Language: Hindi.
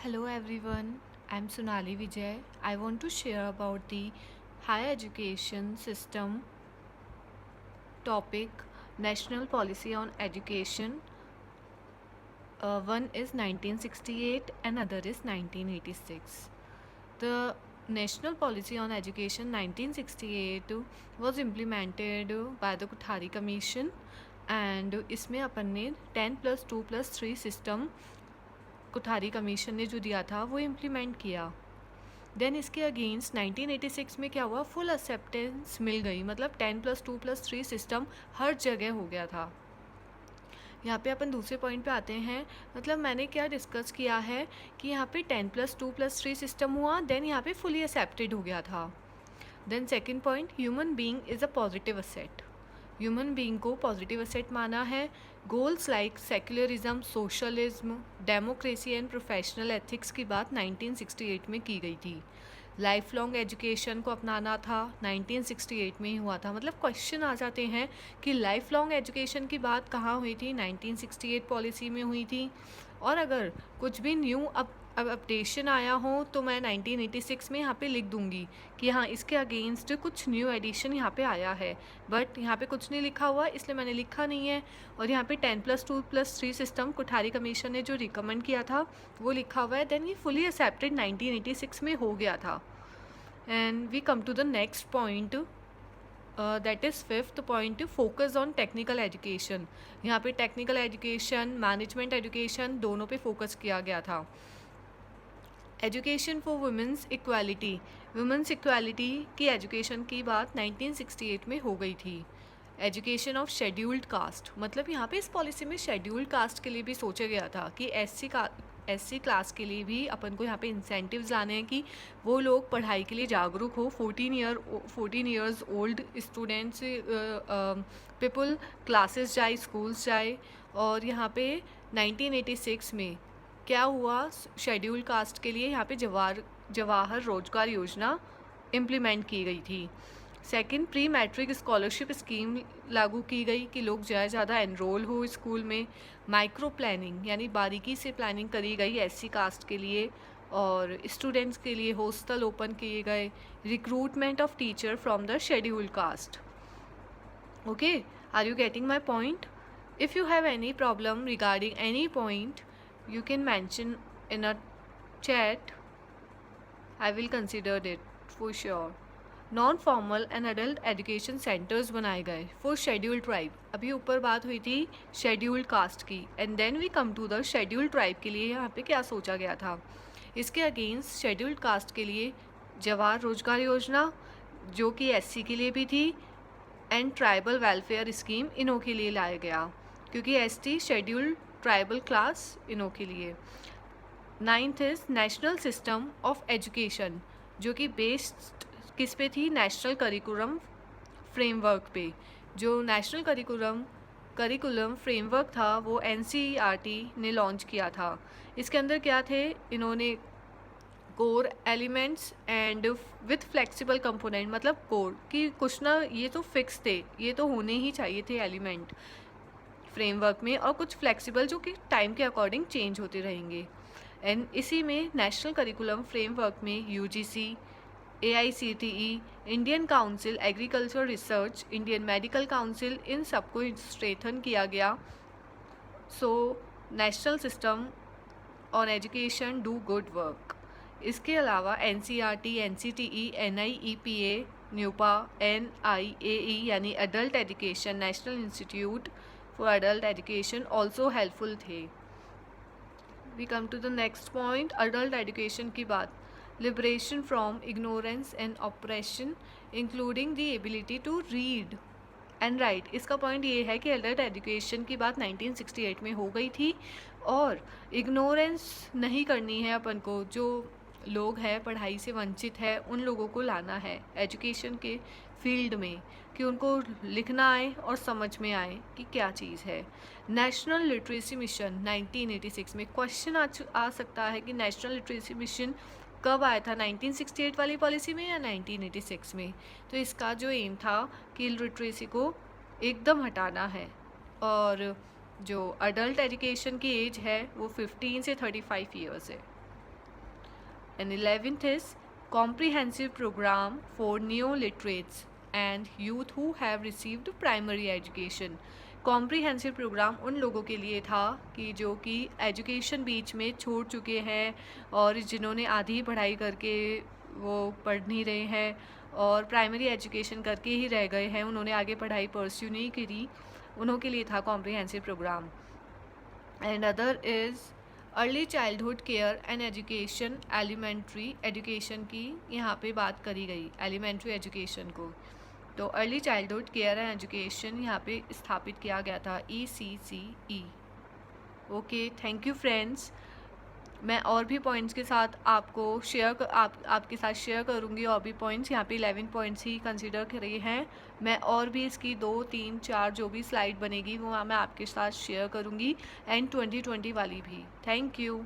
Hello everyone, I'm Sonali Vijay. I want to share about the higher education system topic National Policy on Education. One is 1968 and other is 1986. The National Policy on Education 1968 was implemented by the Kothari Commission and इसमें अपन ने 10+2+3 सिस्टम कोठारी कमीशन ने जो दिया था वो इम्प्लीमेंट किया। देन इसके अगेंस्ट 1986 में क्या हुआ, फुल एक्सेप्टेंस मिल गई, मतलब 10+2+3 सिस्टम हर जगह हो गया था। यहाँ पे अपन दूसरे पॉइंट पे आते हैं, मतलब मैंने क्या डिस्कस किया है कि यहाँ पे 10+2+3 सिस्टम हुआ, देन यहाँ पे फुली एक्सेप्टेड हो गया था। Then second point, human being is a positive asset. Human being को पॉजिटिव असेट माना है। Goals like secularism, socialism, democracy and professional ethics की बात 1968 में की गई थी। लाइफ लॉन्ग एजुकेशन को अपनाना था, 1968 में ही हुआ था। मतलब क्वेश्चन आ जाते हैं कि लाइफ लॉन्ग एजुकेशन की बात कहाँ हुई थी, 1968 पॉलिसी में हुई थी। और अगर कुछ भी न्यू अब अपडेशन आया हो तो मैं 1986 में यहाँ पे लिख दूँगी कि हाँ इसके अगेंस्ट कुछ न्यू एडिशन यहाँ पे आया है, बट यहाँ पे कुछ नहीं लिखा हुआ इसलिए मैंने लिखा नहीं है। और यहाँ पे 10+2+3 सिस्टम कोठारी कमीशन ने जो रिकमेंड किया था वो लिखा हुआ है। देन ये फुली एक्सेप्टेड 1986 में हो गया था। And we come to the next point, that is fifth point, focus on technical education. यहाँ पे टेक्निकल एजुकेशन, मैनेजमेंट एजुकेशन दोनों पे फोकस किया गया था। Education for women's equality, women's equality की एजुकेशन की बात 1968 में हो गई थी। एजुकेशन ऑफ शेड्यूल्ड कास्ट, मतलब यहाँ पे इस पॉलिसी में शेड्यूल्ड कास्ट के लिए भी सोचा गया था कि एससी क्लास के लिए भी अपन को यहाँ पे इंसेंटिव्स लाने हैं कि वो लोग पढ़ाई के लिए जागरूक हो। 14 years old students people classes जाए, स्कूल्स जाए। और यहाँ पे 1986 में क्या हुआ, शेड्यूल कास्ट के लिए यहाँ पे जवाहर रोजगार योजना इम्प्लीमेंट की गई थी। Second, pre matric scholarship scheme लागू की गई कि लोग ज़्यादा एनरोल हो स्कूल में। माइक्रो प्लानिंग यानी बारीकी से प्लानिंग करी गई एससी कास्ट के लिए, और स्टूडेंट्स के लिए हॉस्टल ओपन किए गए। Recruitment of teacher from the schedule caste. Okay, are you getting my point? If you have any problem regarding any point you can mention in a chat. I will consider it for sure. Non formal and adult education centres बनाए गए फॉर शेड्यूल्ड ट्राइब। अभी ऊपर बात हुई थी शेड्यूल्ड कास्ट की, and then we come to the scheduled tribe के लिए यहाँ पे क्या सोचा गया था। इसके अगेंस्ट शेड्यूल्ड कास्ट के लिए जवाहर रोजगार योजना, जो कि एससी के लिए भी थी, एंड ट्राइबल वेलफेयर स्कीम इन्हों के लिए लाया गया, क्योंकि एसटी शेड्यूल्ड ट्राइबल क्लास इनों के लिए। Ninth is national system of education, जो कि बेस्ड किस पे थी, नेशनल करिकुलम फ्रेमवर्क पे। जो नेशनल करिकुलम फ्रेमवर्क था वो एनसीईआरटी ने लॉन्च किया था। इसके अंदर क्या थे, इन्होंने core elements and with flexible component, मतलब कोर कि कुछ ना ये तो फिक्स थे, ये तो होने ही चाहिए थे एलिमेंट फ्रेमवर्क में, और कुछ फ्लेक्सिबल जो कि टाइम के अकॉर्डिंग चेंज होते रहेंगे। एंड इसी में नेशनल करिकुलम फ्रेमवर्क में UGC, AICTE, Indian council agriculture research, Indian medical council, इन सबको स्ट्रेथन किया गया। So national system on education do good work. इसके अलावा NCERT, NCTE, NIEPA, NUEPA, NIAE यानी adult education national institute for adult education also helpful थे। We come to the next point, adult education की बात। Liberation from ignorance and oppression including the ability to read and right. इसका पॉइंट ये है कि अडल्ट एजुकेशन की बात 1968 में हो गई थी, और इग्नोरेंस नहीं करनी है अपन को। जो लोग हैं पढ़ाई से वंचित है उन लोगों को लाना है एजुकेशन के फील्ड में, कि उनको लिखना आए और समझ में आए कि क्या चीज़ है। नेशनल लिटरेसी मिशन 1986 में क्वेश्चन आ सकता है कि नेशनल लिटरेसी मिशन कब आया था, 1968 वाली पॉलिसी में या 1986 में। तो इसका जो एम था कि लिटरेसी को एकदम हटाना है, और जो अडल्ट एजुकेशन की एज है वो 15 से 35 ईयर्स है। And 11th is comprehensive programme for new literates and youth who have received primary education. Comprehensive programme उन लोगों के लिए था कि जो कि एजुकेशन बीच में छोड़ चुके हैं और जिन्होंने आधी पढ़ाई करके वो पढ़ नहीं रहे हैं और प्राइमरी एजुकेशन करके ही रह गए हैं, उन्होंने आगे पढ़ाई परस्यू नहीं करी, उन्हों के लिए था comprehensive programme. And other is early childhood care and education, elementary education की यहाँ पे बात करी गई, एलिमेंट्री एजुकेशन को। तो early childhood care and education यहाँ पे स्थापित किया गया था, ECCE। Okay, thank you friends. मैं और भी पॉइंट्स के साथ आपको आपके साथ शेयर करूँगी, और भी पॉइंट्स यहाँ पे 11 पॉइंट्स ही कंसिडर करे हैं। मैं और भी इसकी 2, 3, 4 जो भी स्लाइड बनेगी वो मैं आपके साथ शेयर करूँगी, एंड 2020 वाली भी। Thank you.